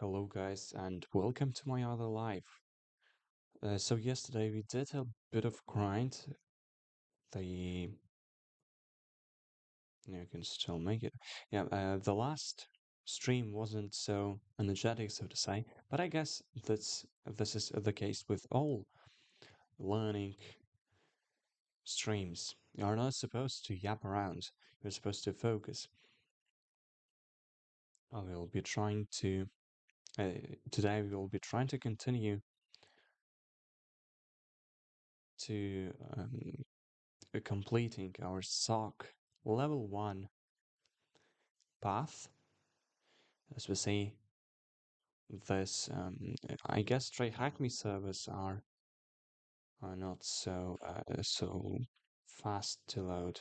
Hello, guys, and welcome to my other life. So yesterday we did a bit of grind. The You can still make it. Yeah, the last stream wasn't so energetic, so to say. But I guess this is the case with all learning streams. You're not supposed to yap around. You're supposed to focus. I will be trying to. Today we will be trying to continue to completing our SOC level 1 path. As we see, this I guess TryHackMe servers are not so fast to load.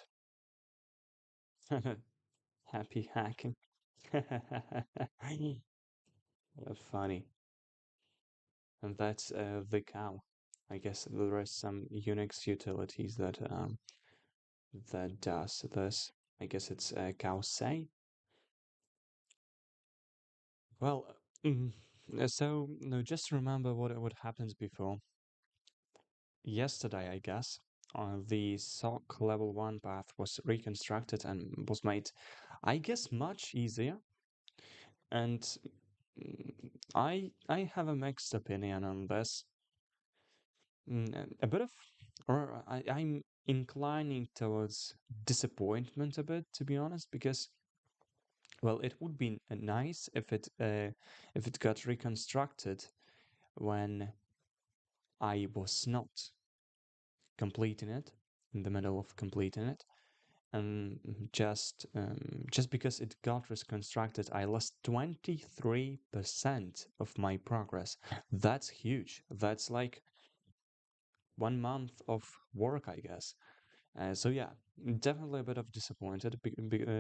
Happy hacking. Funny. And that's the cow. I guess there are some Unix utilities that does this. I guess it's cow say. Well, so no, just remember what happened before. Yesterday, I guess, the SOC level 1 path was reconstructed and was made, I guess, much easier. And I have a mixed opinion on this. A bit of, or I'm inclining towards disappointment a bit, to be honest, because well, it would be nice if it got reconstructed when I was not completing it, in the middle of completing it, and just because it got reconstructed, I lost 23% of my progress. That's huge. That's like 1 month of work, I guess. So yeah, definitely a bit of disappointed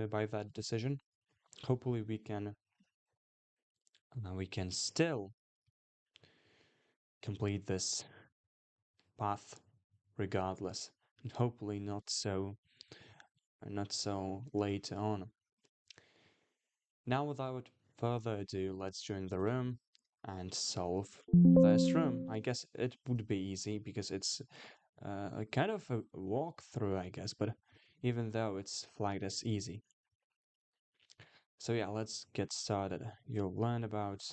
by that decision. Hopefully we can still complete this path regardless, and hopefully not so late on. Now, without further ado, let's join the room and solve this room. I guess it would be easy because it's a kind of a walkthrough, I guess, but even though it's flagged as easy. So yeah, let's get started. You'll learn about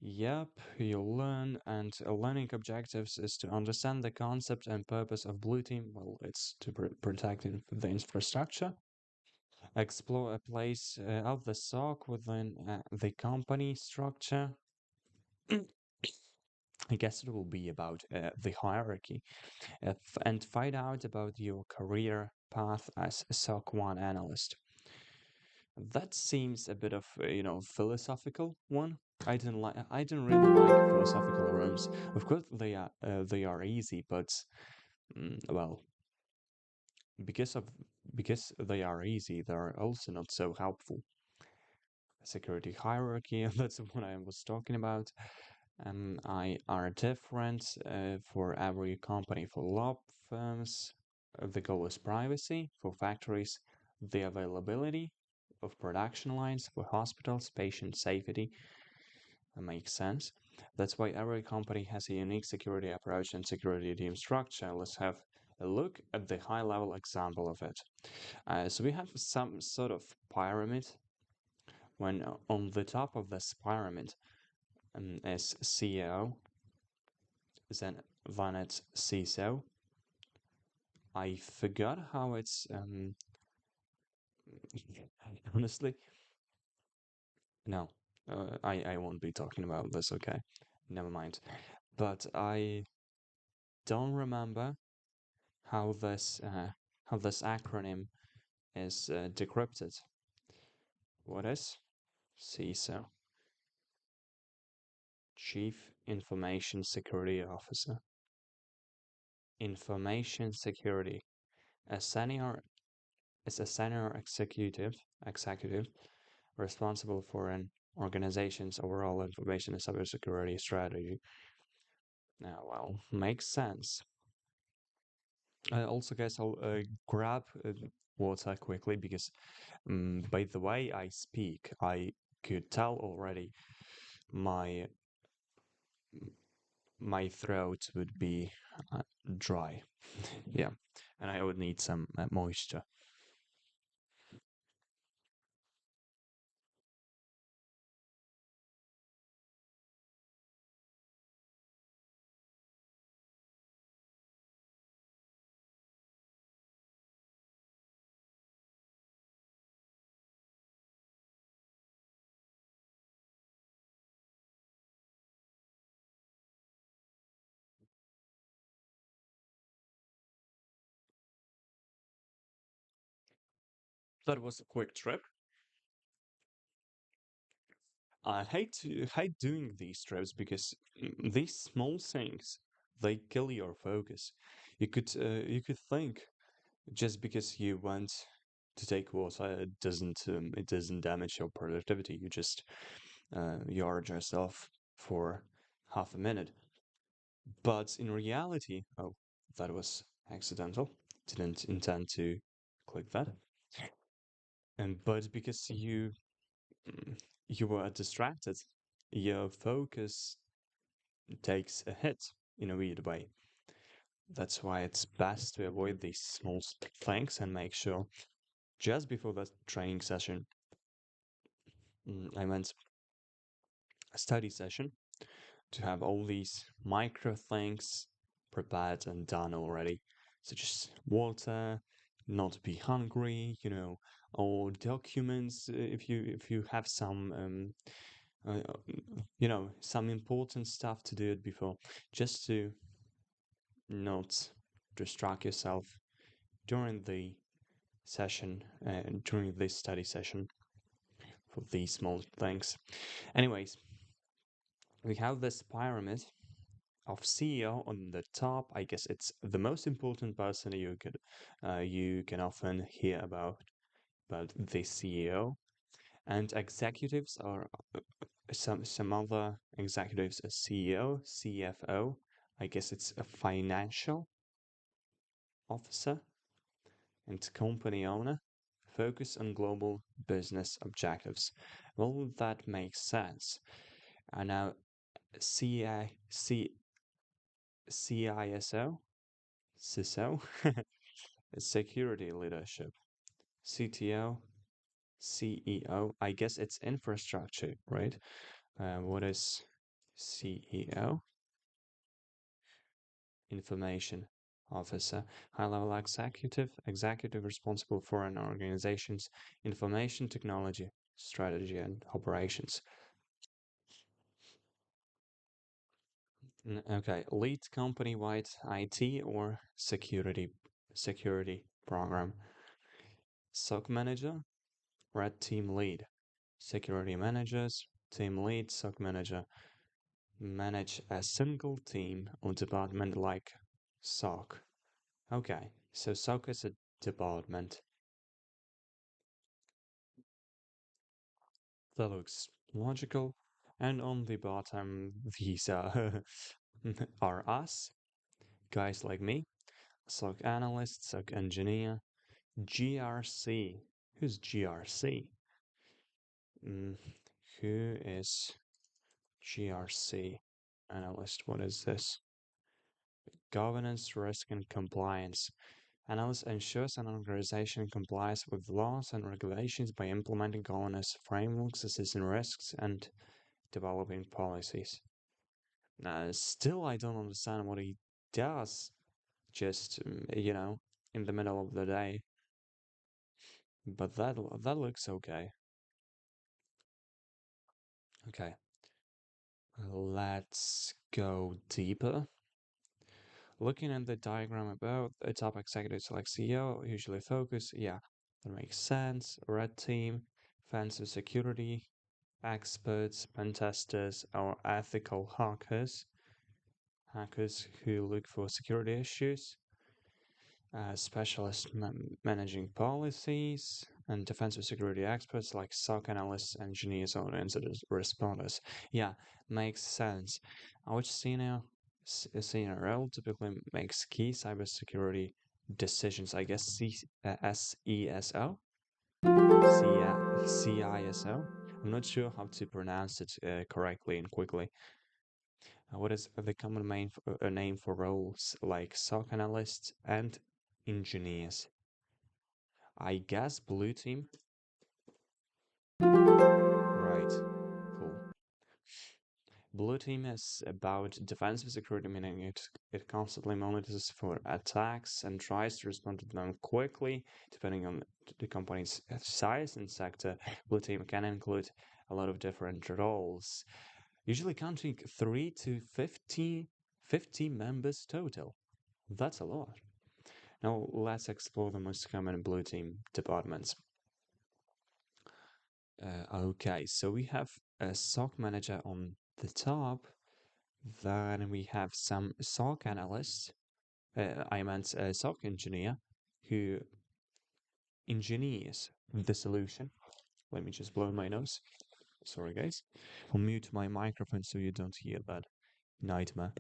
Yep, you'll learn, and learning objectives is to understand the concept and purpose of Blue Team. Well, it's to protect the infrastructure, explore a place of the SOC within the company structure. I guess it will be about the hierarchy, and find out about your career path as a SOC 1 analyst. That seems a bit of philosophical one. I didn't really like philosophical rooms. Of course, they are easy, but well, because of because they are easy, they're also not so helpful. Security hierarchy, that's what I was talking about. I are different for every company. For law firms, the goal is privacy. For factories, the availability of production lines. For hospitals, patient safety. That makes sense. That's why every company has a unique security approach and security team structure. Let's have a look at the high-level example of it. So we have some sort of pyramid. When on the top of this pyramid is CEO, then it's CISO. I forgot how it's honestly. No, I won't be talking about this. Okay, never mind. But I don't remember how this acronym is decrypted. What is CISO? Chief Information Security Officer. Information security. A senior is a senior executive responsible for an organization's overall information and cybersecurity strategy. Now, well, makes sense. Also, guys, I'll grab water quickly because by the way I speak, I could tell already my my throat would be uh, dry. Yeah, and I would need some moisture. That was a quick trip. I hate doing these trips because these small things they kill your focus. You could think just because you went to take water, it doesn't damage your productivity. You are yourself for half a minute. But in reality, oh, that was accidental. Didn't intend to click that. And but because you were distracted, your focus takes a hit in a weird way. That's why it's best to avoid these small things and make sure just before the training session, I meant a study session, to have all these micro things prepared and done already, such as water, not be hungry, or documents if you have some some important stuff to do it before, just to not distract yourself during the session, during this study session for these small things. Anyways, we have this pyramid of CEO on the top. I guess it's the most important person you can often hear about the CEO, and executives are some other executives, a CEO, CFO. I guess it's a financial officer and company owner. Focus on global business objectives. Well, that makes sense. And now CI, CISO, CISO, security leadership, CTO, CEO. I guess it's infrastructure, right? What is CEO? Information officer, high-level executive responsible for an organization's information technology, strategy, and operations. Okay, lead company-wide IT or security program. SOC manager, red team lead. Security managers, team lead, SOC manager. Manage a single team or department like SOC. Okay, so SOC is a department. That looks logical. And on the bottom, these are us, guys like me, SOC analyst, SOC engineer, GRC. Who's GRC? Mm, who is GRC analyst? What is this? Governance, risk, and compliance. Analyst ensures an organization complies with laws and regulations by implementing governance frameworks, assessing risks, and developing policies. Still, I don't understand what he does. Just in the middle of the day. But that looks okay. Okay, let's go deeper. Looking at the diagram above, the top executives like CEO usually focus. Yeah, that makes sense. Red team, offensive security experts, pen testers, or ethical hackers who look for security issues, specialists managing policies, and defensive security experts like SOC analysts, engineers, or incident responders. Yeah, makes sense. Our senior role typically makes key cybersecurity decisions. I guess SESO, CISO. I'm not sure how to pronounce it correctly and quickly. What is the common name for roles like SOC analysts and engineers? I guess blue team. Right. Cool. Blue team is about defensive security, meaning it constantly monitors for attacks and tries to respond to them quickly, depending on the company's size and sector. Blue team can include a lot of different roles, usually counting 3 to 50 members total. That's a lot. Now let's explore the most common blue team departments. Okay, so we have a SOC manager on the top. Then we have some SOC analysts. I meant a SOC engineer who engineers the solution. Let me just blow my nose. Sorry, guys. I'll mute my microphone so you don't hear that nightmare.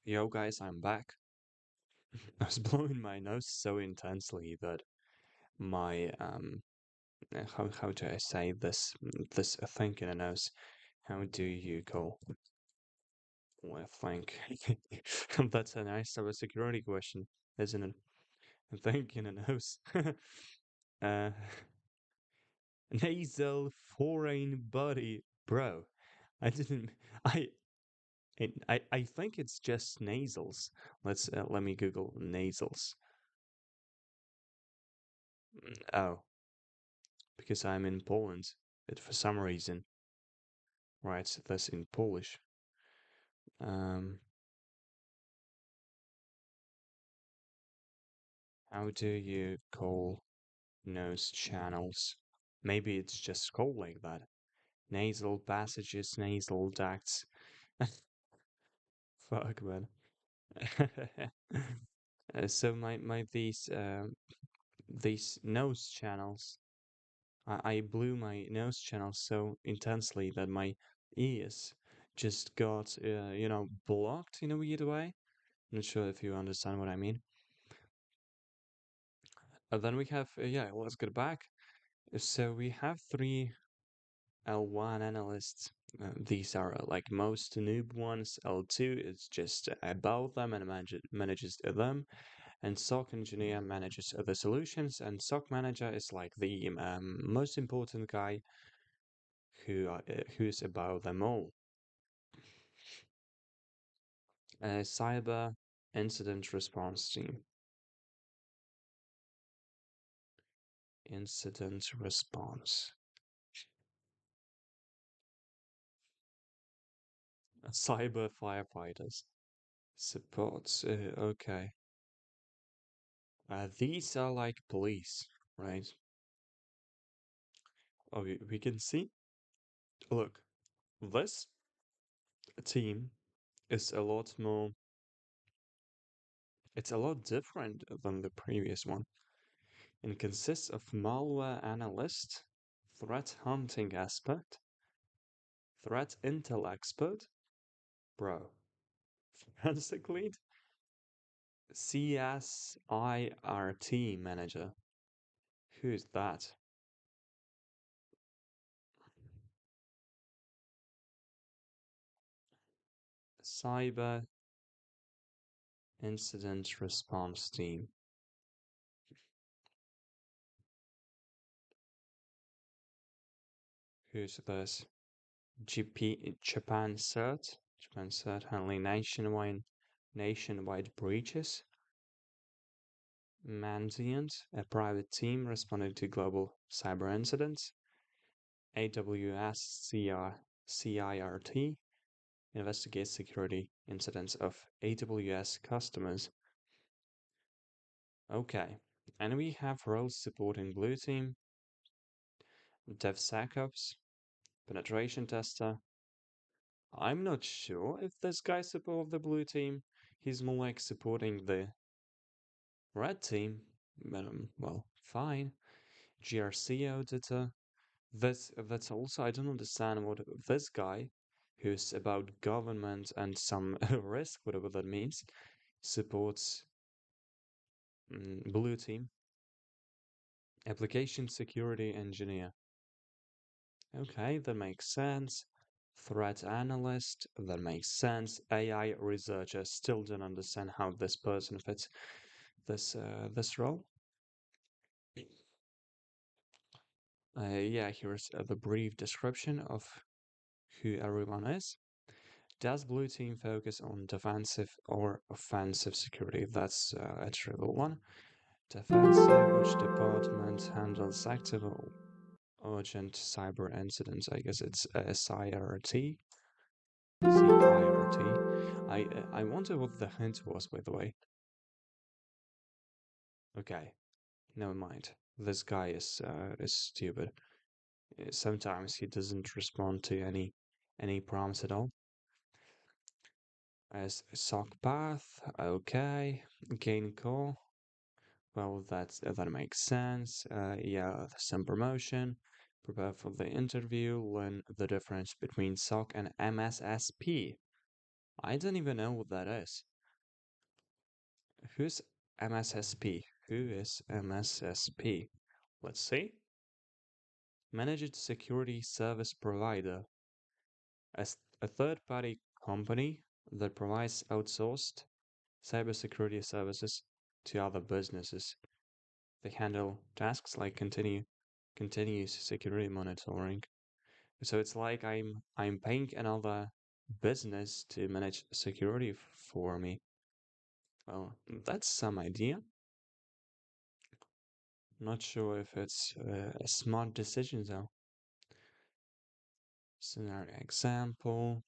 Yo, guys, I'm back. I was blowing my nose so intensely that my how do I say this thing in a nose? How do you call? Well, think. That's a nice cybersecurity question, isn't it? Think in a nose. uh, nasal foreign body, bro. I didn't. I. I think it's just nasals. Let me Google nasals. Oh, because I'm in Poland. But for some reason, right? So that's in Polish. Um, how do you call nose channels? Maybe it's just called like that. Nasal passages, nasal ducts. Fuck, man. So my these nose channels. I blew my nose channel so intensely that my ears just got blocked in a weird way. Not sure if you understand what I mean. Then we have yeah. Let's get back. So we have three L1 analysts. These are like most noob ones. L2 is just above them and manages them. And SOC engineer manages other solutions. And SOC manager is like the most important guy who's above them all. Cyber incident response team. Incident response. Cyber firefighters. Supports. Okay. These are like police, right? Oh, we can see. Look, this team is a lot more. It's a lot different than the previous one. It consists of malware analyst, threat hunting expert, threat intel expert, bro, forensic lead, CSIRT manager. Who's that? Cyber incident response team. Who's this? Japan Cert. Japan Cert handling nationwide breaches. Mandiant, a private team responding to global cyber incidents. AWS CIRT investigates security incidents of AWS customers. Okay, and we have roles supporting Blue Team, DevSecOps, Penetration Tester. I'm not sure if this guy supports the Blue Team. He's more like supporting the Red Team. But, well, fine. GRC auditor. That's also I don't understand what this guy, who's about government and some risk, whatever that means, supports Blue Team. Application security engineer. Okay, that makes sense. Threat analyst, that makes sense. AI researcher, still don't understand how this person fits this role. Yeah, here's the brief description of who everyone is. Does Blue Team focus on defensive or offensive security? That's a trivial one. Defensive, which department handles active or urgent cyber incidents? I guess it's CIRT. CIRT. I wonder what the hint was, by the way. Okay, never mind. This guy is stupid. Sometimes he doesn't respond to any prompts at all. As sock path, okay. Gain core. Well, that makes sense. Yeah, some promotion. Prepare for the interview. Learn the difference between SOC and MSSP. I don't even know what that is. Who's MSSP? Who is MSSP? Let's see. Managed Security Service Provider. As a third-party company that provides outsourced cybersecurity services to other businesses. They handle tasks like continuous security monitoring. So it's like I'm paying another business to manage security for me. Well, that's some idea. Not sure if it's a smart decision though. Scenario example.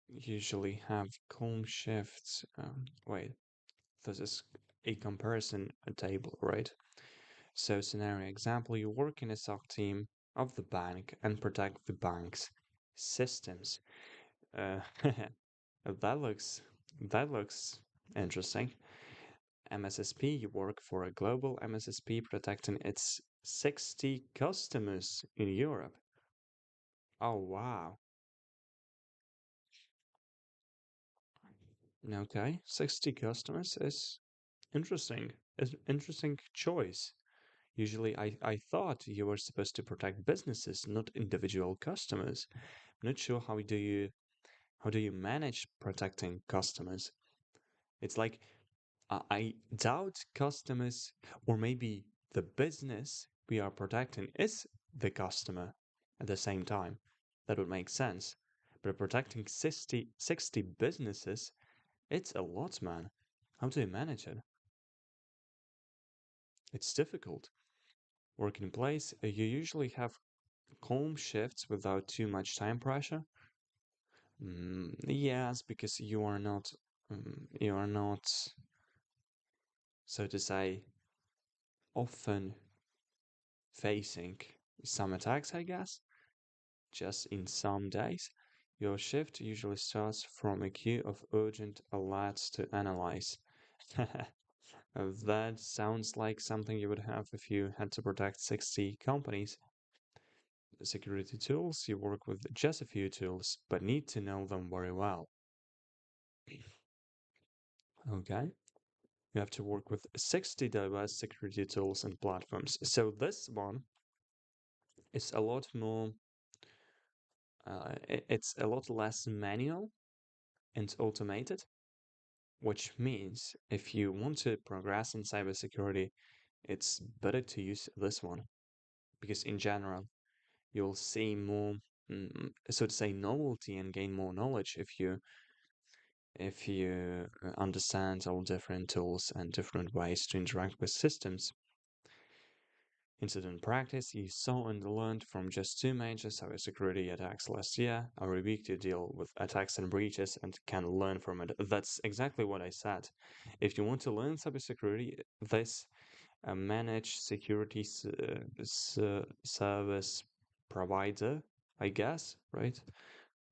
Usually have calm shifts. Wait, this is a comparison table, right? So, scenario example, you work in a SOC team of the bank and protect the bank's systems. Uh, that looks that looks interesting. MSSP, you work for a global MSSP protecting its 60 customers in Europe. Oh wow. Okay, 60 customers is interesting. Is interesting choice. Usually I thought you were supposed to protect businesses, not individual customers. I'm not sure how do you manage protecting customers? It's like I doubt customers, or maybe the business we are protecting is the customer at the same time. That would make sense. But protecting 60 businesses, it's a lot, man. How do you manage it? It's difficult. Working in place, you usually have calm shifts without too much time pressure. Yes, because you are not, so to say, often facing some attacks, I guess. Just in some days, your shift usually starts from a queue of urgent alerts to analyze. That sounds like something you would have if you had to protect 60 companies. Security tools, you work with just a few tools, but need to know them very well. Okay. You have to work with 60 diverse security tools and platforms. So this one is a lot more, it's a lot less manual and automated, which means if you want to progress in cybersecurity, it's better to use this one because in general, you'll see more, so to say, novelty and gain more knowledge if you understand all different tools and different ways to interact with systems. Incident practice, you saw and learned from just two major cybersecurity attacks last year, are a week to deal with attacks and breaches and can learn from it. That's exactly what I said. If you want to learn cybersecurity, this managed security service provider, I guess, right?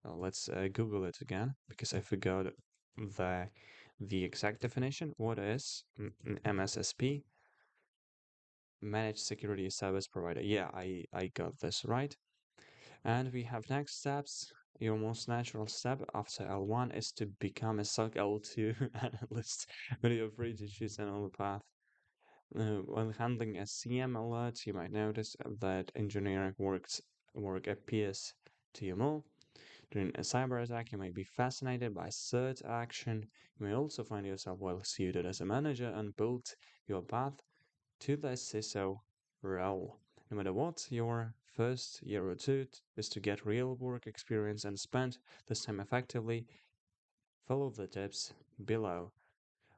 Let's Google it again because I forgot the the exact definition. What is MSSP? Managed security service provider. Yeah, I got this right. And we have next steps. Your most natural step after L1 is to become a SOC L2 analyst, but you're free to choose another path. When handling a CM alert, you might notice that engineering work appears to you more. During a cyber attack, you might be fascinated by CERT action. You may also find yourself well suited as a manager and build your path to the CISO role. No matter what, your first year or two is to get real work experience and spend this time effectively. Follow the tips below.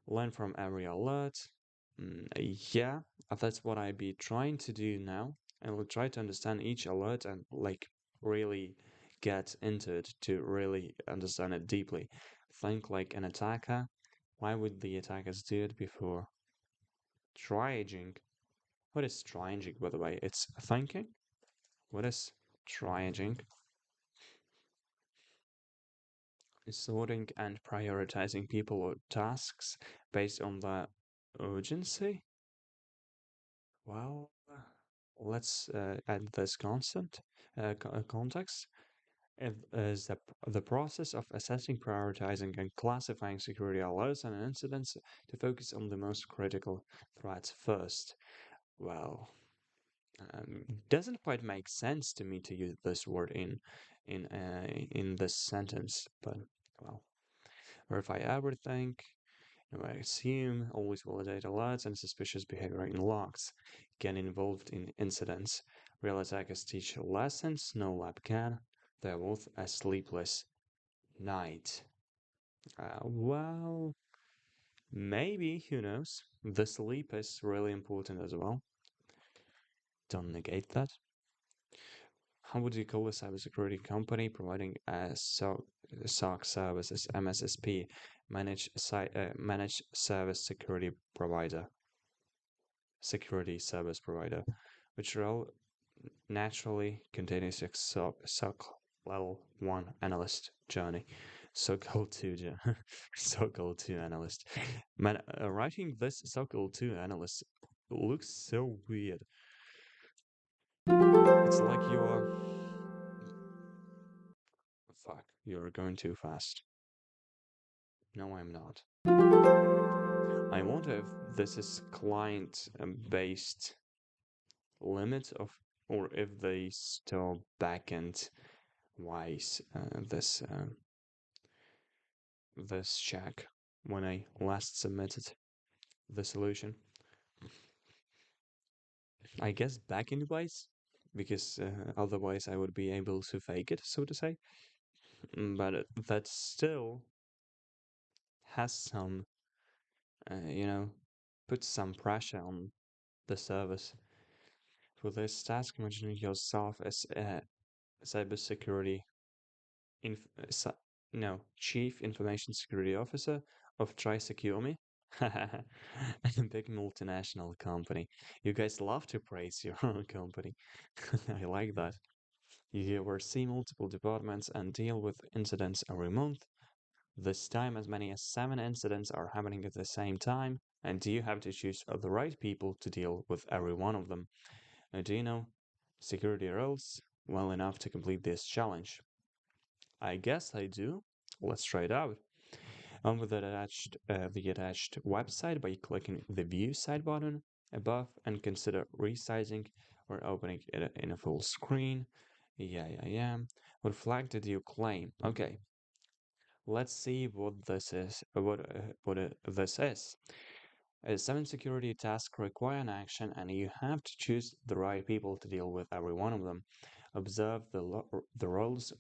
Learn from every alert. Yeah, that's what I be trying to do now. I will try to understand each alert and really get into it to really understand it deeply. Think like an attacker. Why would the attackers do it before triaging? What is triaging, by the way? It's thinking. What is triaging? It's sorting and prioritizing people or tasks based on the urgency. Well, let's add this context. It is the process of assessing, prioritizing, and classifying security alerts and incidents to focus on the most critical threats first. Well, doesn't quite make sense to me to use this word in this sentence, but well, verify everything. I assume, always validate alerts and suspicious behavior in logs. Get involved in incidents. Real attackers teach lessons no lab can. They're worth a sleepless night. Well, maybe, who knows? The sleep is really important as well. Don't negate that. How would you call a cybersecurity company providing a SOC services, MSSP, managed service security service provider, which role naturally continues a SOC level 1 analyst journey. So-called 2, so-called 2 analyst. Man, writing this so-called 2 analyst looks so weird. It's like you're... Fuck, you're going too fast. No, I'm not. I wonder if this is client-based limit of, or if they store backend wise this check when I last submitted the solution. I guess backend wise, because otherwise I would be able to fake it, so to say. But that still has some, puts some pressure on the service. For this task, imagine yourself as a cybersecurity Chief Information Security Officer of TryHackMe, a big multinational company. You guys love to praise your own company. I like that. You oversee multiple departments and deal with incidents every month. This time, as many as 7 incidents are happening at the same time, and you have to choose the right people to deal with every one of them. Do you know security roles well enough to complete this challenge? I guess I do. Let's try it out. On with the attached website by clicking the View side button above and consider resizing or opening it in a full screen. Yeah. What flag did you claim? Okay, let's see what this is. This is. 7 security tasks require an action, and you have to choose the right people to deal with every one of them. Observe the roles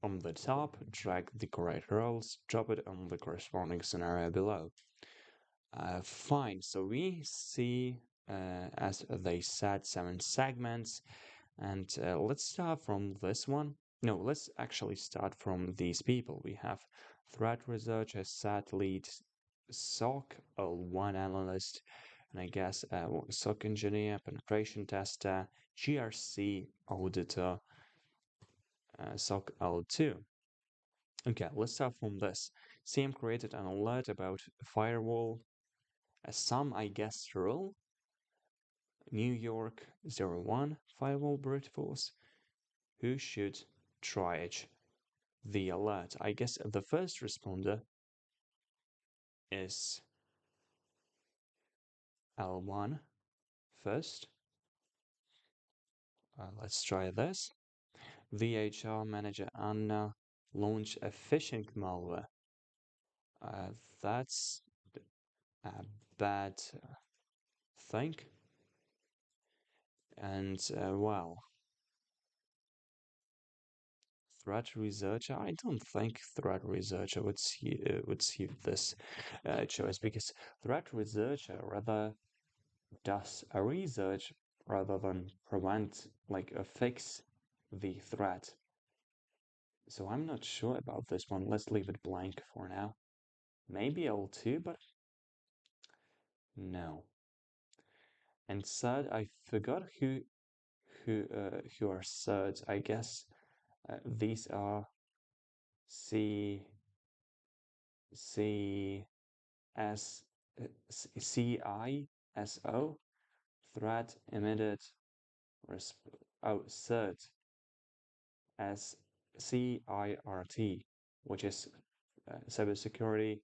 On the top, drag the correct roles, drop it on the corresponding scenario below. Fine, so we see, as they said, 7 segments, and let's start from this one. No, let's actually start from these people. We have threat researcher, SAT lead, SOC, L1 analyst, and I guess SOC engineer, penetration tester, GRC auditor, SOC L2. Okay, let's start from this. CM created an alert about firewall, some, I guess, rule. New York 01 firewall brute force. Who should triage the alert? I guess the first responder is L1 first. Let's try this. The HR manager Anna launched a phishing malware. That's a bad thing. And well, threat researcher. I don't think threat researcher would suit this choice, because threat researcher rather does a research rather than prevent, like, fix the threat. So I'm not sure about this one. Let's leave it blank for now. Maybe L2, but no. And third, I forgot who are thirds. I guess these are C C S CISO, threat emitted third as CIRT, which is Cybersecurity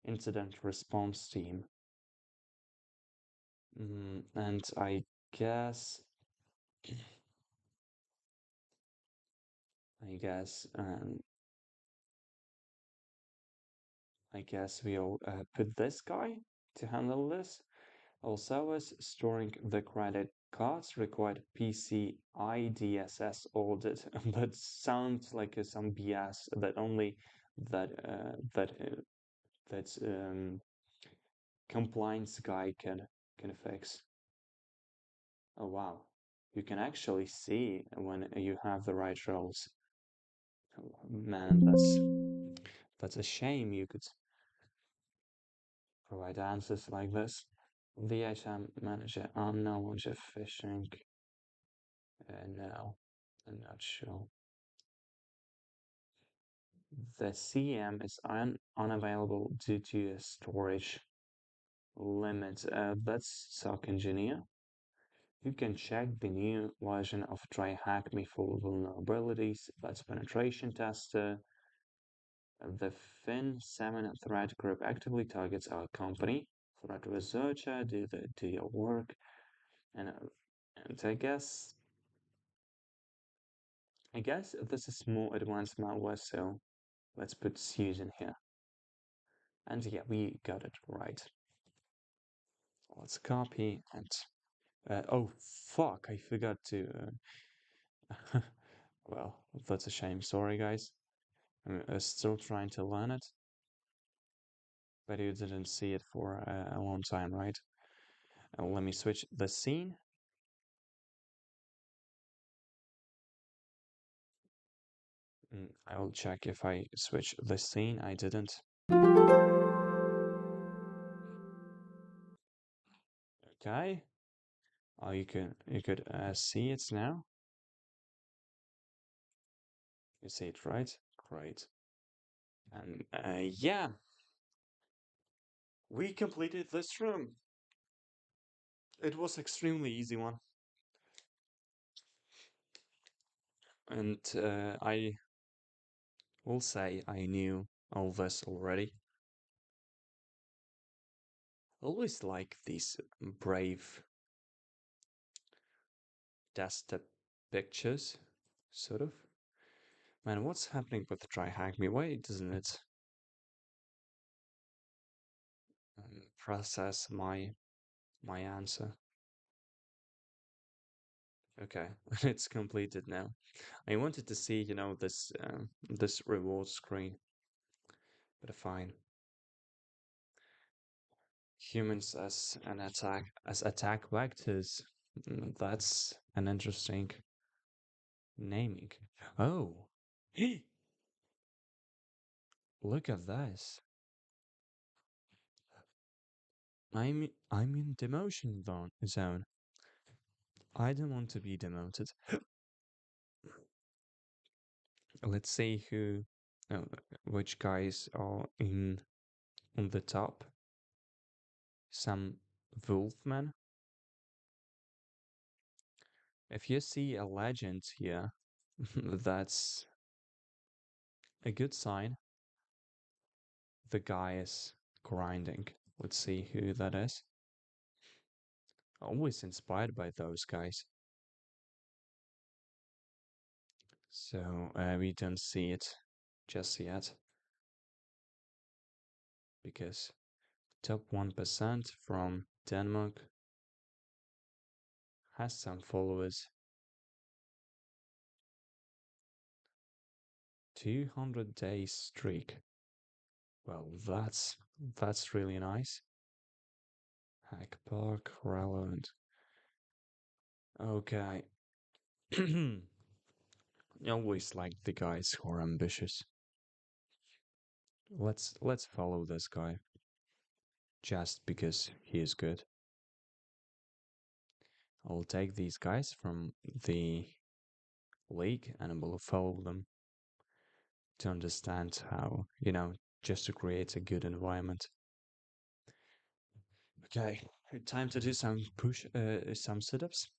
Incident Response Team. And guess, I guess, I guess we'll put this guy to handle this. Also, as storing the credit cards required PCI DSS audit. That sounds like some BS that only that compliance guy can fix. Oh wow, you can actually see when you have the right roles. Man, that's a shame. You could provide answers like this. VHM manager unknowledge of phishing. No, I'm not sure. The CM is unavailable due to a storage limit. That's SOC engineer. You can check the new version of TryHackMe for vulnerabilities. That's penetration tester. The Fin7 threat group actively targets our company. Threat researcher, do your work, and I guess this is more advanced malware, so let's put Susan here. And yeah, we got it right. Let's copy and oh fuck, I forgot to. Well, that's a shame. Sorry, guys. I'm still trying to learn it, but you didn't see it for a long time, right? Let me switch the scene. I will check if I switch the scene. I didn't. Okay. Oh, you could see it now. You see it, right? Great. And yeah, we completed this room. It was extremely easy one, and I will say I knew all this already. Always like these brave desktop pictures, sort of. Man, what's happening with TryHackMe? Why doesn't it process my answer? Okay, it's completed now. I wanted to see, this reward screen, but fine. Humans as attack vectors. That's an interesting naming. Oh, look at this. I'm in demotion zone. I don't want to be demoted. Let's see uh, which guys are in on the top. Some Wolfman. If you see a legend here, that's a good sign. The guy is grinding. Let's see who that is. Always inspired by those guys. So we don't see it just yet because top 1% from Denmark has some followers. 200 days streak. Well, that's really nice. Hack Park relevant. Okay. Always like the guys who are ambitious. Let's follow this guy just because he is good. I'll take these guys from the league and I will follow them to understand how, just to create a good environment. Okay, time to do some sit-ups.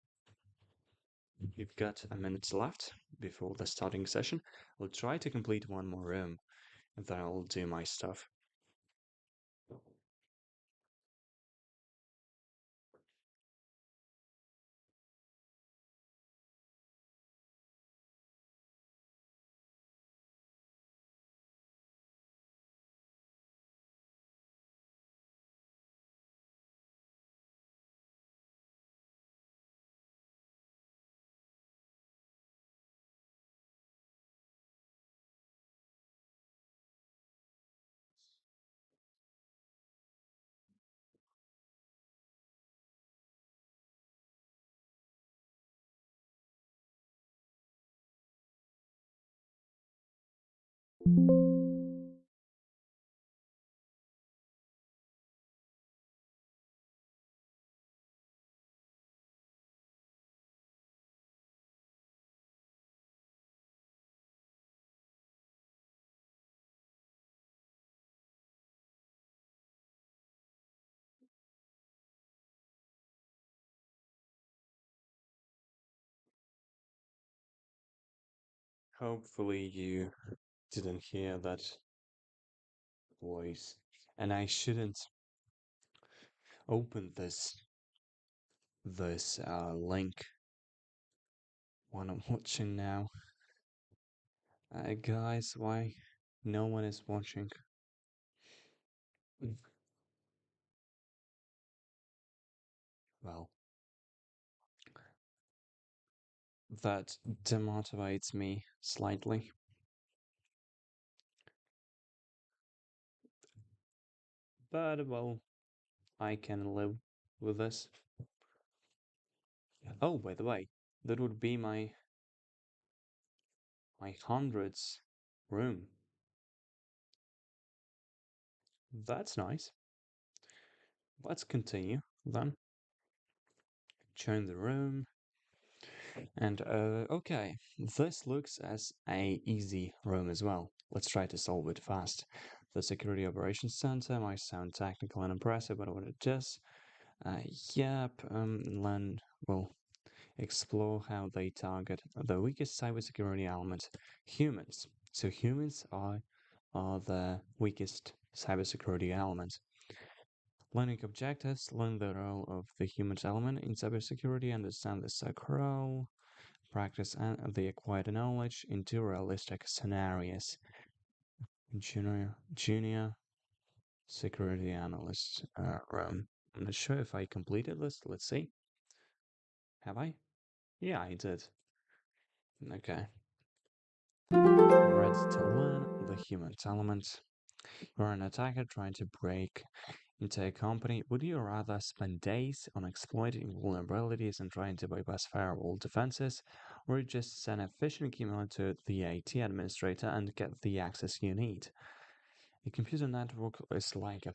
We've got a minute left before the starting session. I'll try to complete one more room, and then I'll do my stuff. Hopefully you didn't hear that voice. And I shouldn't open this link when I'm watching now. Guys, why no one is watching? Well, that demotivates me slightly. But well, I can live with this. Oh, by the way, that would be my hundreds room. That's nice. Let's continue then. Join the room. And okay, this looks as a easy room as well. Let's try to solve it fast. The Security Operations Center might sound technical and impressive, but what it does, yep, learn, well, explore how they target the weakest cybersecurity element, humans. So humans are the weakest cybersecurity element. Learning objectives, learn the role of the human element in cybersecurity, understand the SOC role, practice and the acquired knowledge into realistic scenarios. Junior security analyst. I'm not sure if I completed this. Let's see. Have I? Yeah, I did. Okay. Ready to learn the human element. You're an attacker trying to break into a company. Would you rather spend days on exploiting vulnerabilities and trying to bypass firewall defenses, or just send a phishing email to the IT administrator and get the access you need? A computer network is like a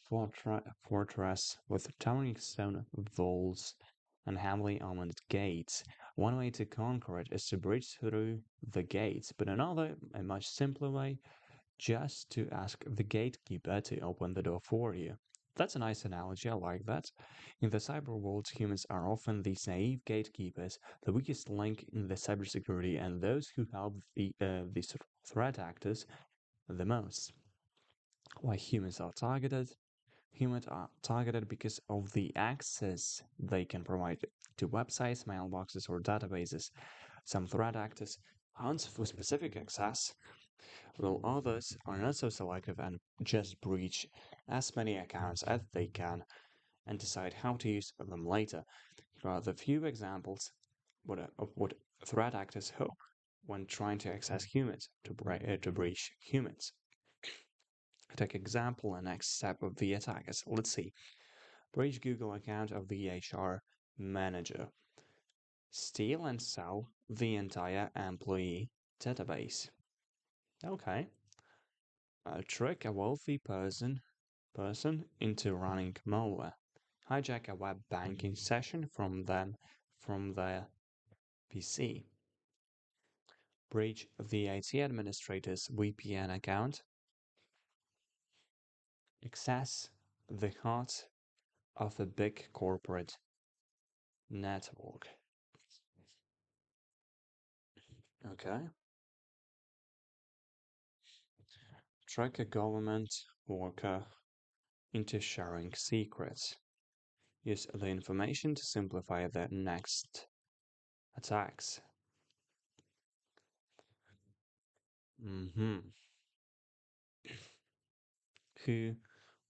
fortress with towering stone walls and heavily armored gates. One way to conquer it is to breach through the gates, but another, a much simpler way, just to ask the gatekeeper to open the door for you. That's a nice analogy, I like that. In the cyber world, humans are often these naive gatekeepers, the weakest link in the cybersecurity, and those who help these threat actors the most. Why humans are targeted because of the access they can provide to websites, mailboxes, or databases. Some threat actors hunt for specific access, while others are not so selective and just breach as many accounts as they can and decide how to use them later. Here are the few examples of what threat actors hope when trying to access humans to breach humans. Take example and next step of the attackers. Let's see. Breach Google account of the HR manager. Steal and sell the entire employee database. Okay. Trick a wealthy person into running malware. Hijack a web banking session from their PC. Breach the IT administrator's VPN account. Access the heart of a big corporate network. Okay. Trick a government worker into sharing secrets. Use the information to simplify their next attacks. Mm-hmm. Who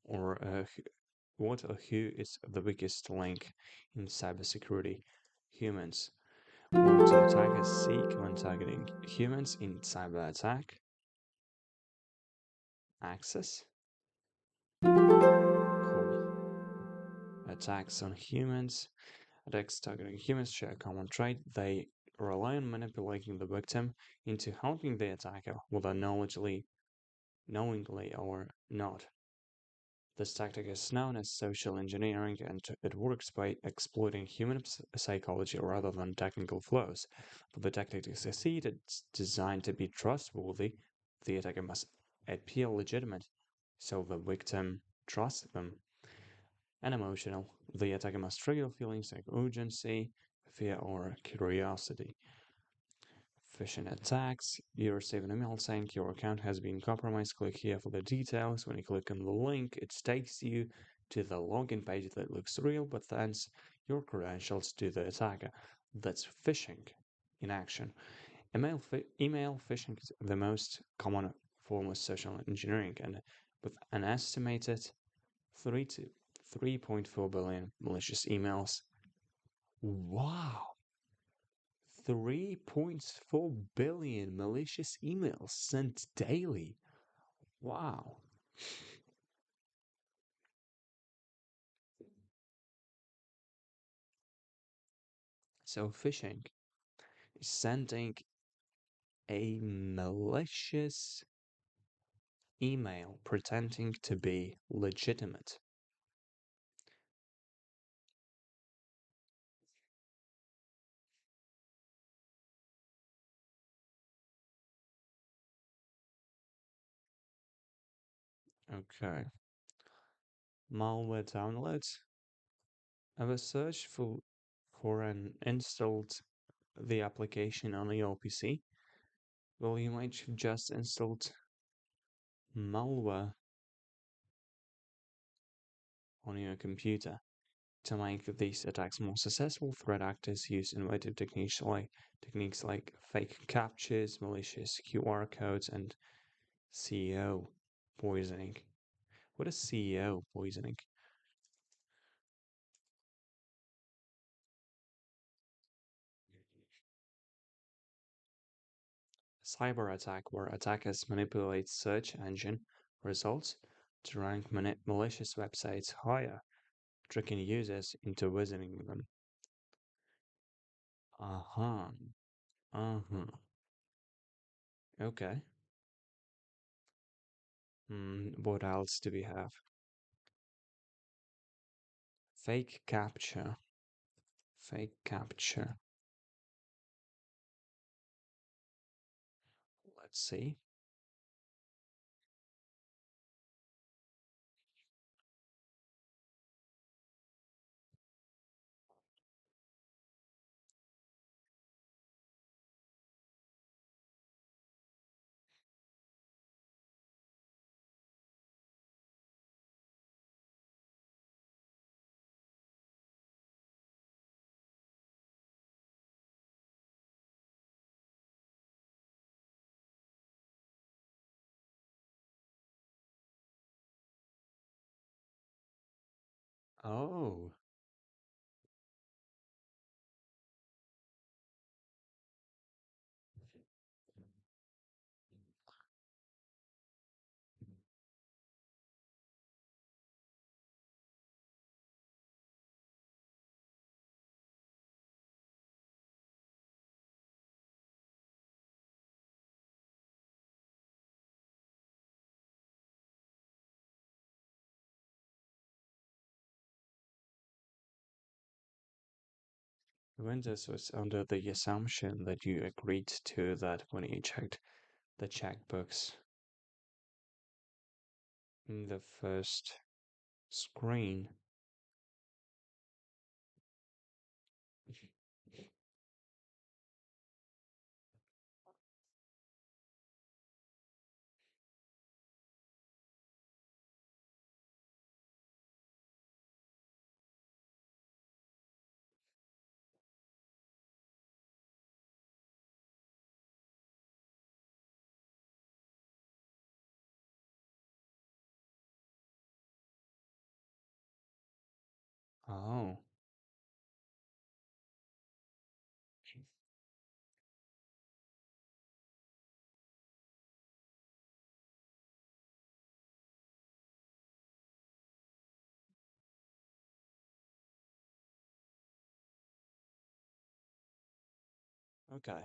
or what or who is the weakest link in cybersecurity? Humans. What do attackers seek when targeting humans in cyber attack? Access. Cool. Attacks on humans. Attacks targeting humans share a common trait. They rely on manipulating the victim into helping the attacker, whether knowingly or not. This tactic is known as social engineering, and it works by exploiting human psychology rather than technical flaws. For the tactic to succeed, it's designed to be trustworthy. The attacker must appear legitimate, so the victim trusts them. And emotional, the attacker must trigger feelings like urgency, fear, or curiosity. Phishing attacks. You receive an email saying your account has been compromised. Click here for the details. When you click on the link, it takes you to the login page that looks real but sends your credentials to the attacker. That's phishing in action. Email phishing is the most common form of social engineering, and with an estimated 3 to 3.4 billion malicious emails. Wow! 3.4 billion malicious emails sent daily. Wow. So, phishing is sending a malicious email pretending to be legitimate. Okay. Malware downloads. Ever search for an installed the application on your PC? Well, you might have just installed malware on your computer. To make these attacks more successful, threat actors use innovative techniques like fake captchas, malicious QR codes, and CEO poisoning. What is CEO poisoning? Cyber attack where attackers manipulate search engine results to rank malicious websites higher, tricking users into visiting them. Uh-huh. Uh-huh. Okay. What else do we have? Fake capture. Fake capture. Let's see. Oh, Windows was under the assumption that you agreed to that when you checked the checkbox in the first screen. Oh, okay.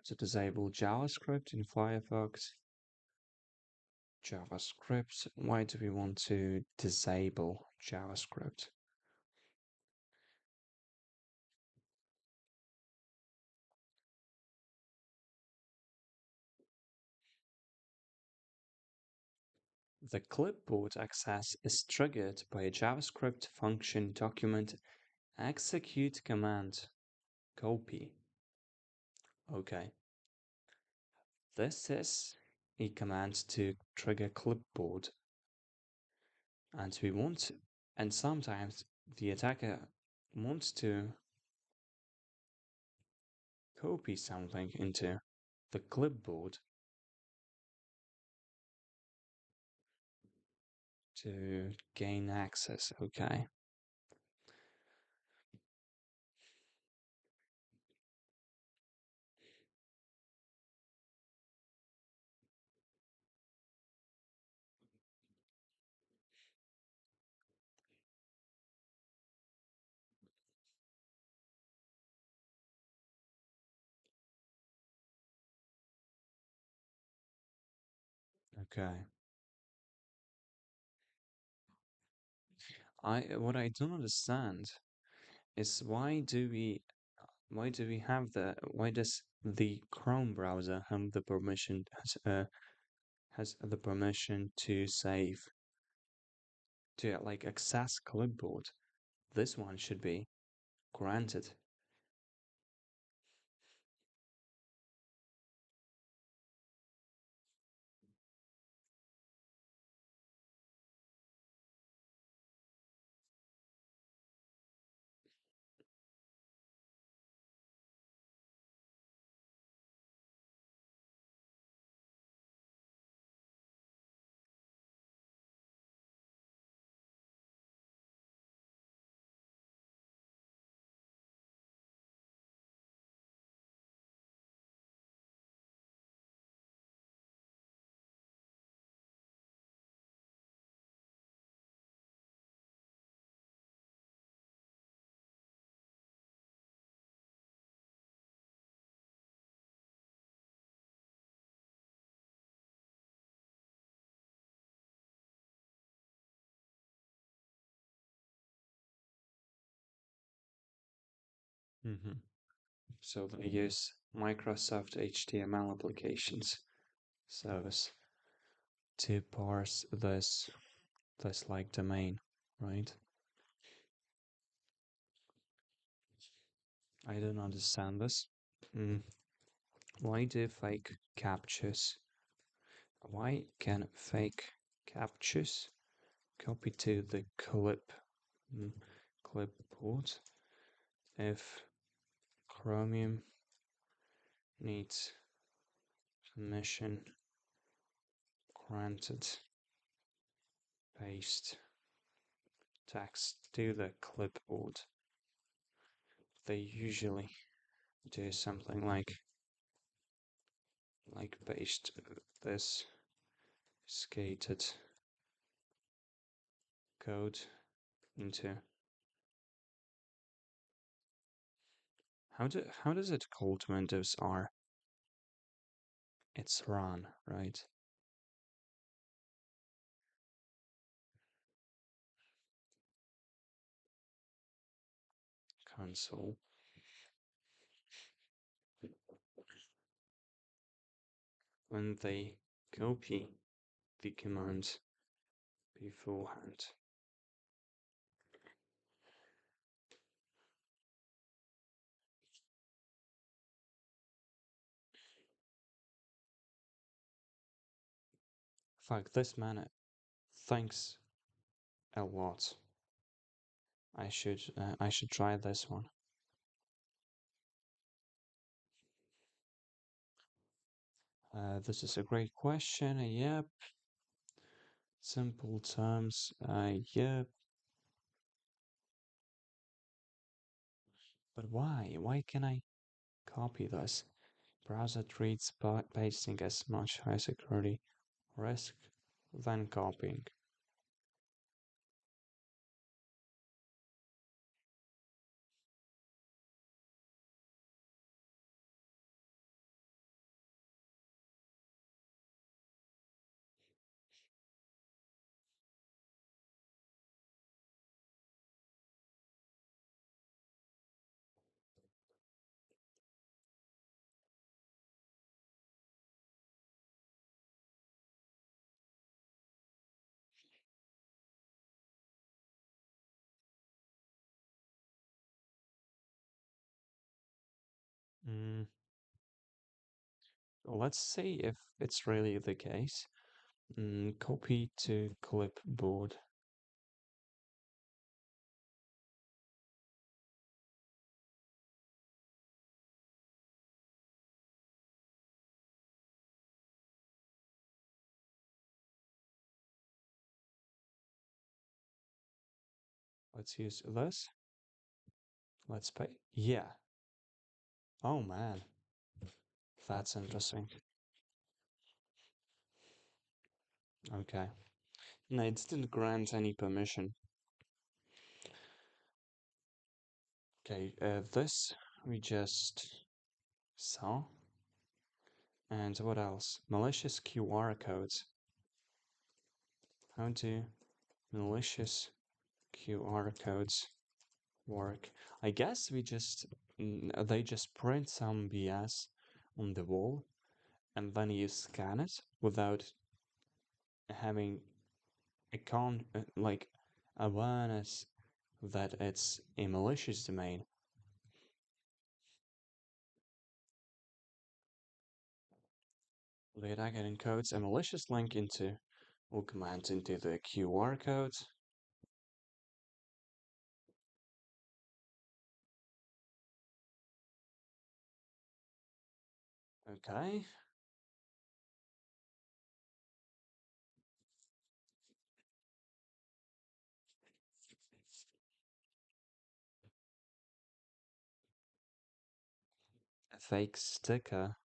To disable JavaScript in Firefox. JavaScript. Why do we want to disable JavaScript? The clipboard access is triggered by a JavaScript function document execute command copy. Okay. This is a command to trigger clipboard, and we want, and sometimes the attacker wants to copy something into the clipboard to gain access. Okay. Okay. What I don't understand is why does the Chrome browser have the permission has the permission to save to like access clipboard? This one should be granted. Hmm. So they use Microsoft HTML applications service to parse this like domain, right? I don't understand this. Mm. Why do fake captures? Why can fake captures copy to the mm, clipboard if Chromium needs permission granted? Paste text to the clipboard. They usually do something like paste this skated code into how does it called Windows R? It's run, right? Console. When they copy the command beforehand. Fuck this man. Thanks a lot. I should try this one. This is a great question. Yep. Simple terms. Yep. But why? Why can I copy this? Browser treats pasting as much high security risk than copying. Mm, let's see if it's really the case. Copy to clipboard. Let's use this. Let's pay. Yeah. Oh man, that's interesting. Okay. No, it didn't grant any permission. Okay, this we just saw. And what else? Malicious QR codes. How do malicious QR codes work? I guess they just print some BS on the wall and then you scan it without having a like awareness that it's a malicious domain. The attacker encodes a malicious link into or command into the QR code. Okay. A fake sticker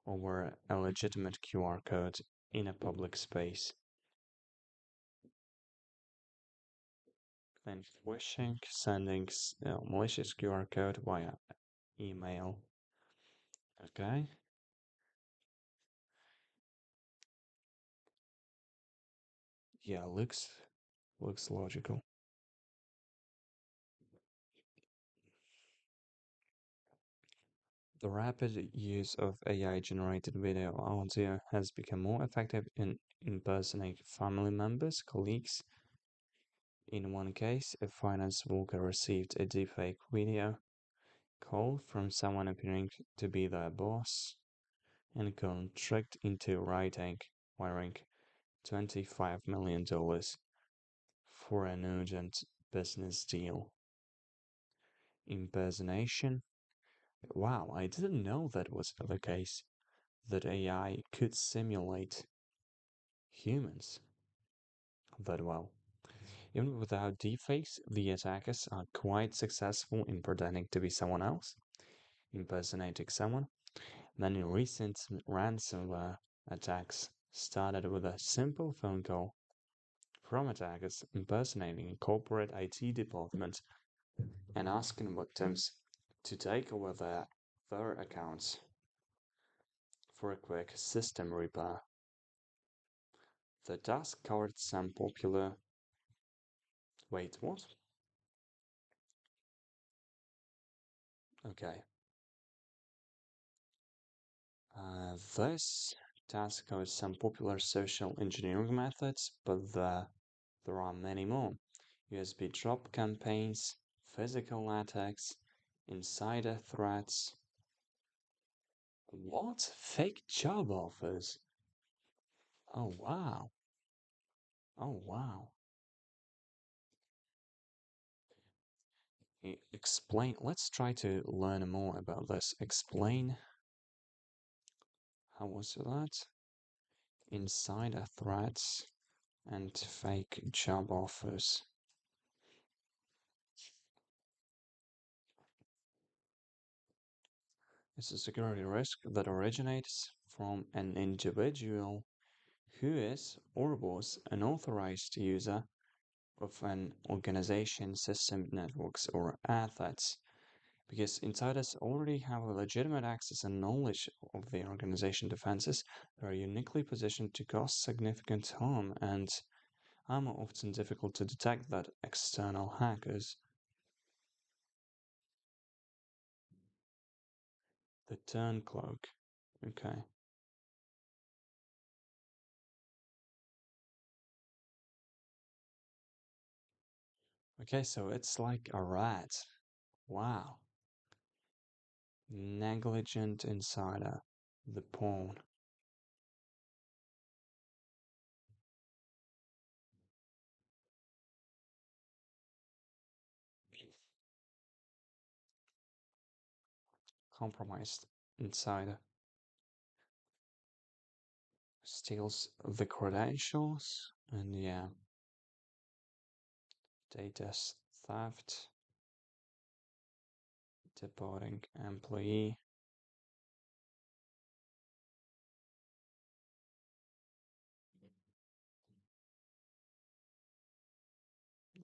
over a legitimate QR code in a public space. Then phishing, sending malicious QR code via email. Okay. Yeah, looks logical. The rapid use of AI-generated video audio has become more effective in impersonating family members, colleagues. In one case, a finance worker received a deepfake video call from someone appearing to be their boss and got tricked into wiring $25 million for an urgent business deal. Impersonation? Wow, I didn't know that was the case, that AI could simulate humans that well. Even without deepfakes, the attackers are quite successful in pretending to be someone else, impersonating someone. Many recent ransomware attacks started with a simple phone call from attackers impersonating a corporate IT department and asking victims to take over their accounts for a quick system repair. The task covered some popular. Wait, what? Okay. This task covers some popular social engineering methods, but there are many more. USB drop campaigns, physical attacks, insider threats. What? Fake job offers? Oh wow. Oh wow. Explain. Let's try to learn more about this. Explain. How was that? Insider threats and fake job offers. It's a security risk that originates from an individual who is or was an authorized user of an organization, system, networks, or assets. Because insiders already have a legitimate access and knowledge of the organization defenses, they are uniquely positioned to cause significant harm and are more often difficult to detect than external hackers. The turncloak. Okay. Okay, so it's like a rat. Wow. Negligent insider. The pawn. Compromised insider. Steals the credentials. And yeah, data theft. Deporting employee.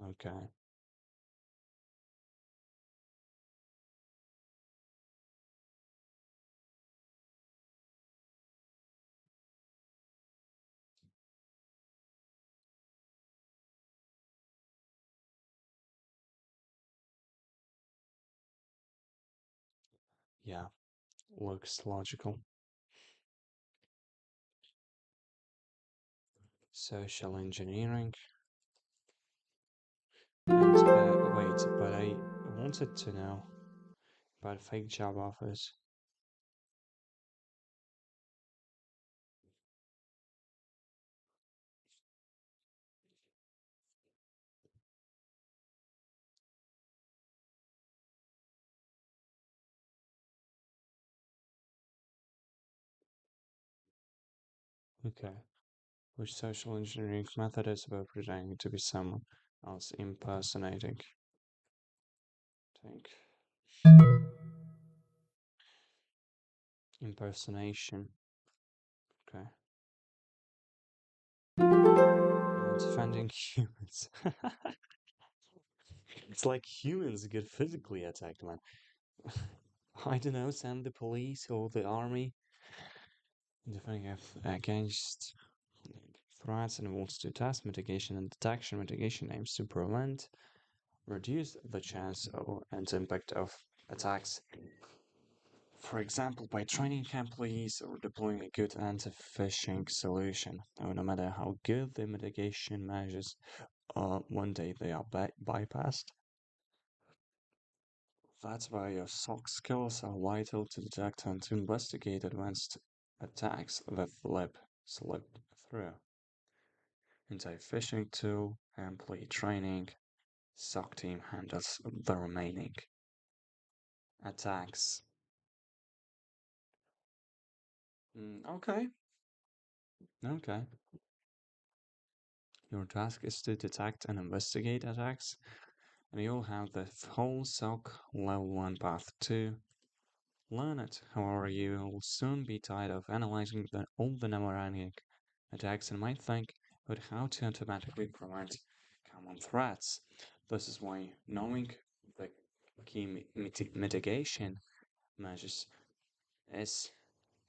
Okay. Yeah, looks logical. Social engineering. And wait, but I wanted to know about fake job offers. Okay. Which social engineering method is about pretending to be someone else impersonating? Think. Impersonation. Okay. Defending humans. It's like humans get physically attacked, man. I don't know, send the police or the army defending against threats and wants to task mitigation and detection mitigation aims to prevent, reduce the chance or and impact of attacks For example, by training employees or deploying a good anti-phishing solution. No matter how good the mitigation measures, one day they are bypassed. That's why your SOC skills are vital to detect and to investigate advanced attacks that slip through. Anti-phishing tool, employee training, SOC team handles the remaining attacks. Okay, okay. Your task is to detect and investigate attacks, and you'll have the whole SOC level 1 path to learn it. However, you will soon be tired of analyzing all the never-ending attacks and might think about how to automatically prevent common threats. This is why knowing the key mitigation measures is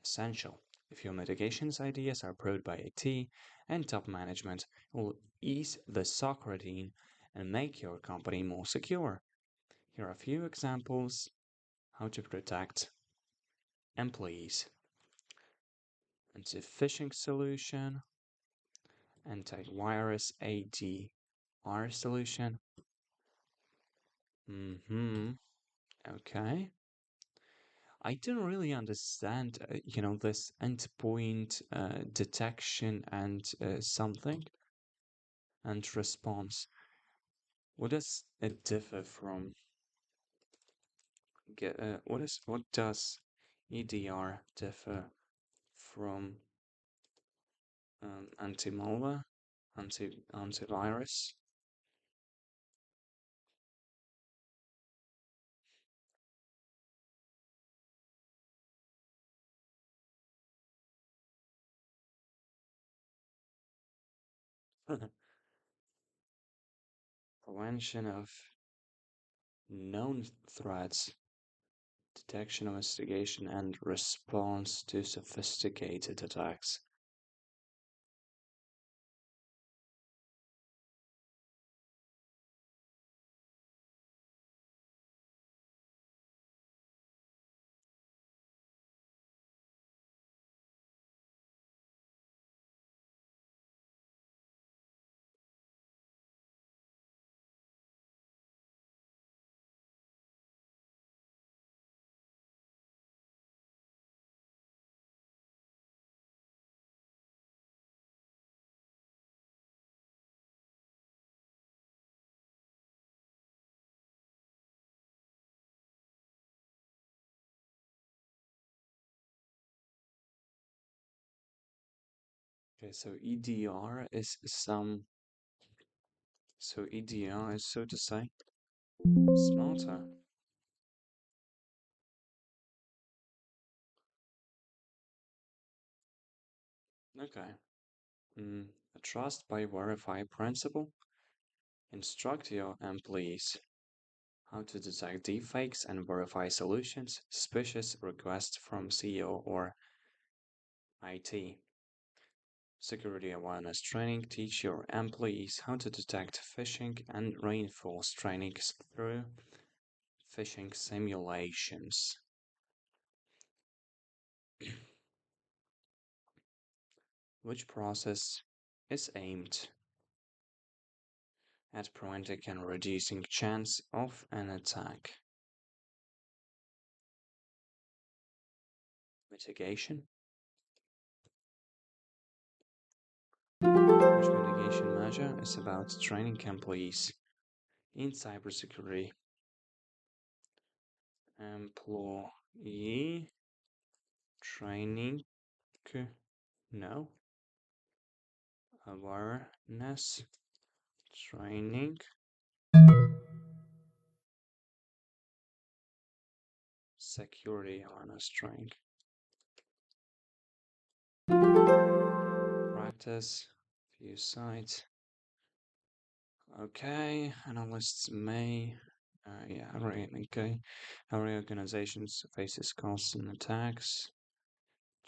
essential. If your mitigations ideas are approved by IT and top management, it will ease the SOC routine and make your company more secure. Here are a few examples how to protect employees. Anti-phishing solution, antivirus ADR solution. Okay. I didn't really understand, this endpoint detection and something and response. What does it differ from? What does EDR differ from anti-malware, antivirus? Prevention of known threats, detection, investigation, and response to sophisticated attacks. Okay, so EDR is, so to say, smarter. Okay. A trust by verify principle. Instruct your employees how to detect deepfakes and verify solutions, suspicious requests from CEO or IT. Security awareness training. Teach your employees how to detect phishing and reinforce trainings through phishing simulations. Which process is aimed at preventing and reducing chance of an attack? Mitigation. Which mitigation measure is about training employees in cybersecurity? Employee training, no. Awareness training, security awareness training. Practice, view sites. Okay, analysts may, okay. Every organization faces constant attacks,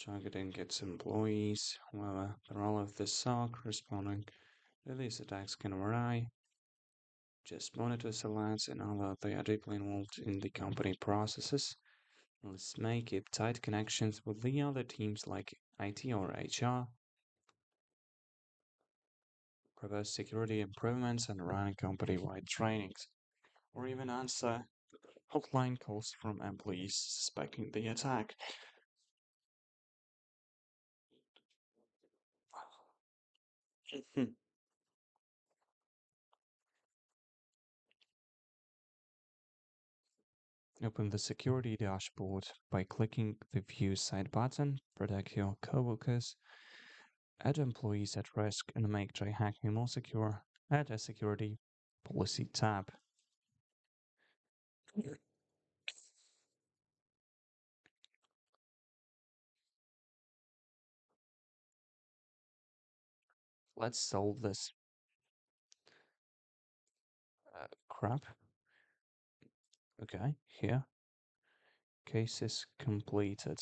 targeting its employees. However, the role of the SOC responding to these attacks can vary. Just monitor alerts and although they are deeply involved in the company processes, Let's make it tight connections with the other teams like IT or HR, propose security improvements and run company-wide trainings, or even answer hotline calls from employees suspecting the attack. Open the security dashboard by clicking the View Site button, protect your coworkers, add employees at risk, and make TryHackMe more secure. Add a security policy tab. Let's solve this crap. Okay, here. Cases completed.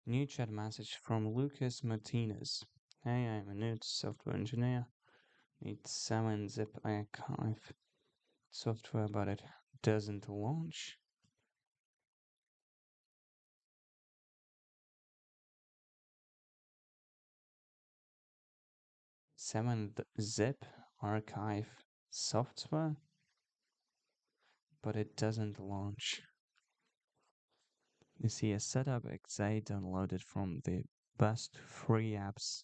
New chat message from Lucas Martinez. Hey, I'm a new software engineer. Need 7-zip archive software, but it doesn't launch. 7-zip archive software, but it doesn't launch. You see a setup exe downloaded from the best free apps.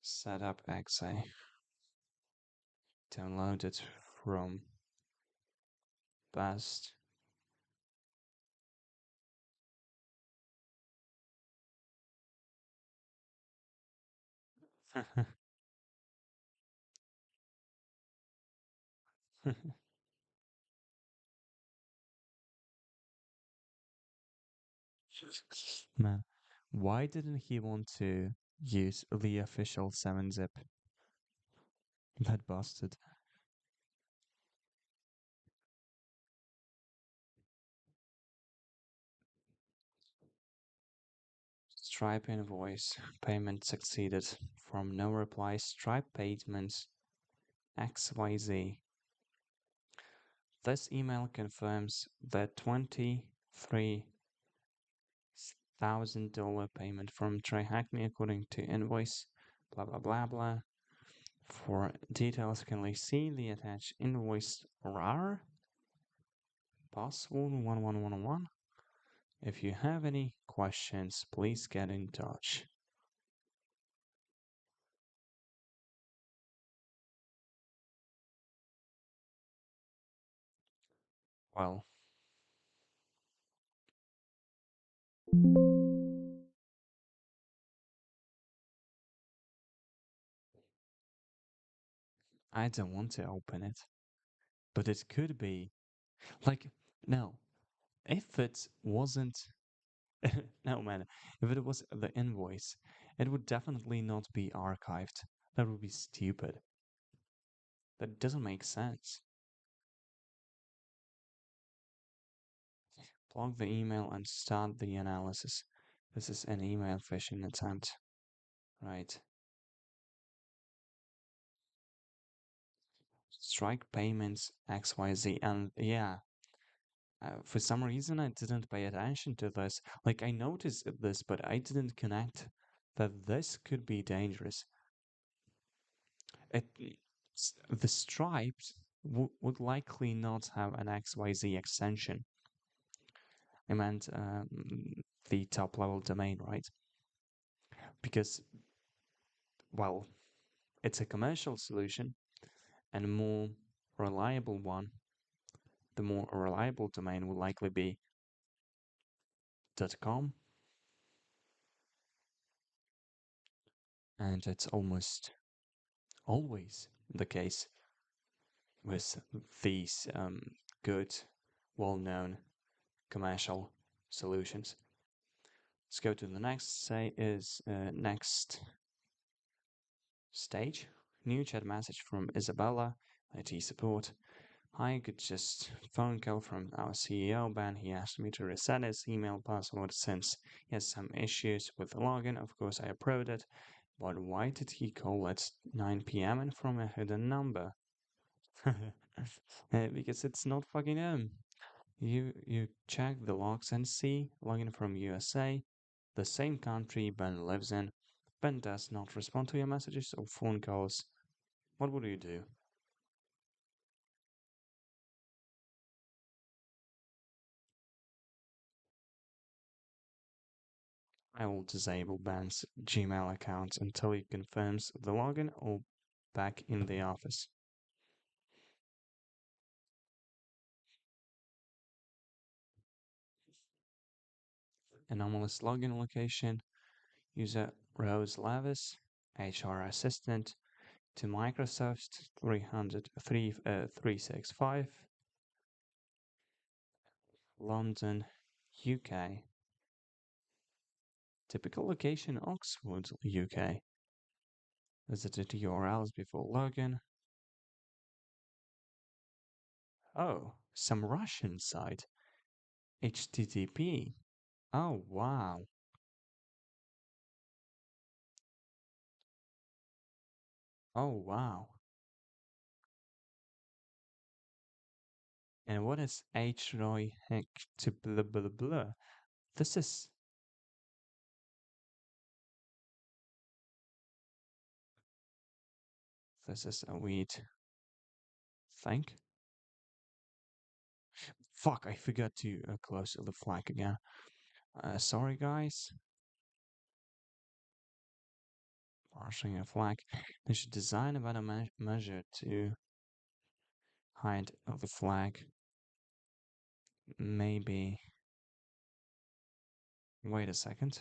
Setup exe downloaded from best. Man, why didn't he want to use the official 7-zip? That bastard. Stripe invoice. Payment succeeded. From no reply, Stripe payments XYZ. This email confirms the $23,000 payment from TryHackMe according to invoice. Blah blah blah blah. For details, can we see the attached invoice RAR? Password 1111. If you have any questions, please get in touch. Well, I don't want to open it, but it could be. Like, no, if it wasn't. No, man, if it was the invoice, it would definitely not be archived. That would be stupid. That doesn't make sense. Block the email and start the analysis. This is an email phishing attempt. Right. Strike payments XYZ. And yeah, for some reason I didn't pay attention to this. Like, I noticed this, but I didn't connect that this could be dangerous. The stripes would likely not have an XYZ extension. I meant the top level domain, right? Because, well, it's a commercial solution and a more reliable one. The more reliable domain will likely be .com, and it's almost always the case with these good, well-known commercial solutions. Let's go to the next. Next stage. New chat message from Isabella, IT support. I could just phone call from our CEO, Ben. He asked me to reset his email password since he has some issues with the login. Of course, I approved it, but why did he call at 9 p.m. and from a hidden number? Because it's not fucking him. You check the logs and see login from USA, the same country Ben lives in. Ben does not respond to your messages or phone calls. What would you do? I will disable Ben's Gmail account until he confirms the login or back in the office. Anomalous login location. User Rose Levis, HR assistant to Microsoft 365, London, UK. Typical location Oxford, UK. Visited URLs before login. Oh, some Russian site. HTTP. Oh, wow. Oh, wow. And what is HROI heck to blah blah blah? This is this is a weird thing. Fuck, I forgot to close the flag again. Sorry, guys. Parsing a flag. They should design a better measure to hide the flag. Maybe. Wait a second.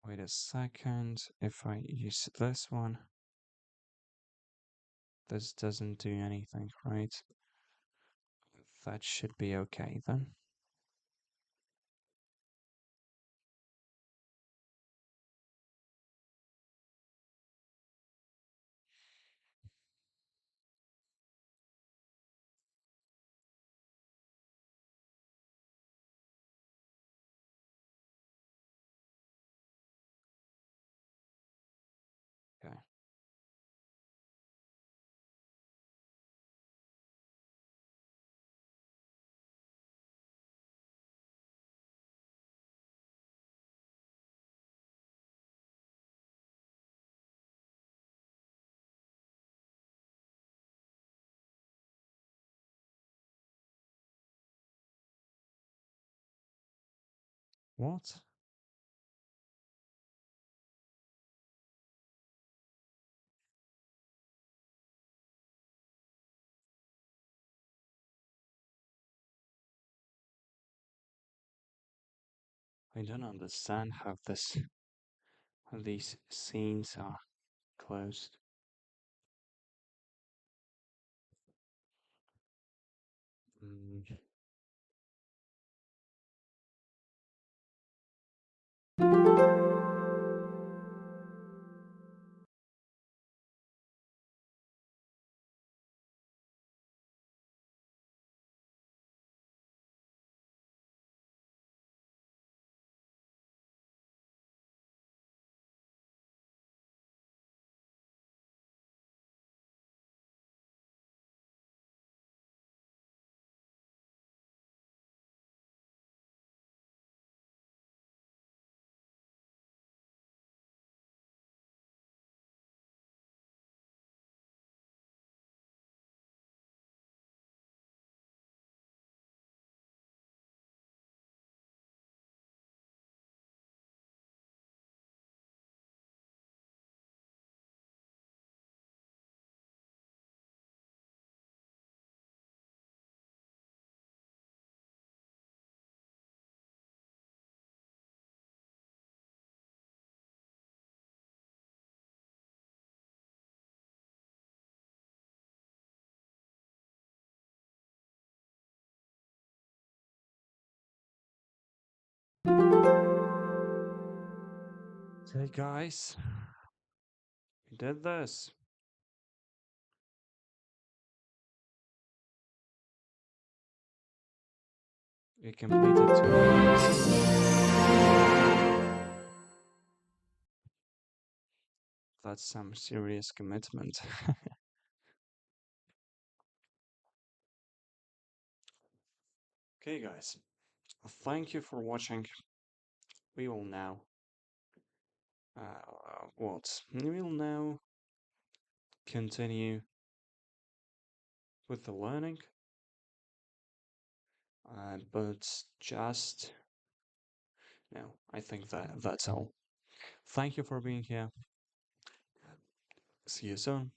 Wait a second. If I use this one, this doesn't do anything, right? That should be okay then. Okay. What? I don't understand how these scenes are closed. Mm. Hey guys, we did this. We completed 2 hours. That's some serious commitment. Okay, guys, thank you for watching. We will now, what? We will now continue with the learning, but just no, I think that's all. Thank you for being here. See you soon.